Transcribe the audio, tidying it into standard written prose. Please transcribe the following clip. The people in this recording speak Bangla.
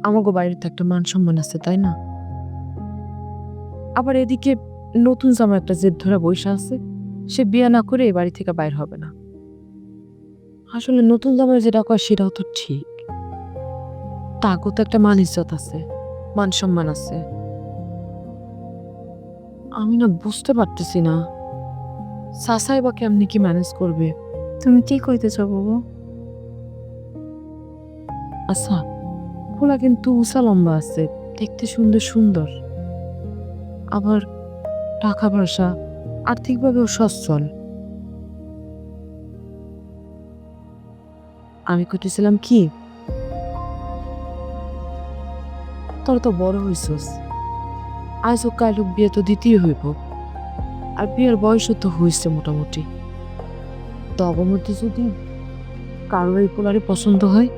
আমাগো বাইরেতে একটা মান সম্মান আছে, তাই না? আবার এদিকে নতুন জামা একটা জেদ ধরে বইসা আছে, সে বিয়ে না করে এ বাড়ি থেকে বাইর হবে না। আসলে নতুন জামাই যেটা কয় সেটাও তো ঠিক। তাগো তো একটা মান ইজ্জত আছে, মান সম্মান আছে। আমি না বুঝতে পারতেছি না সাসাই বা কেমনি কি ম্যানেজ করবে। তুমি কি কইতেছ বাবু? আচ্ছা, খোলা কিন্তু উষা লম্বা আছে, দেখতে সুন্দর সুন্দর, আবার টাকা পয়সা আর্থিকভাবেও সচ্ছল। আমি কইতেছিলাম কি, তোর তো বড় হইছস, আজ ও কাল হোক বিয়ে তো দিতেই হইব, আর বিয়ের বয়সও তো হয়েছে মোটামুটি। তগর মধ্যে যদি কারোর এই পোলারে পছন্দ হয়,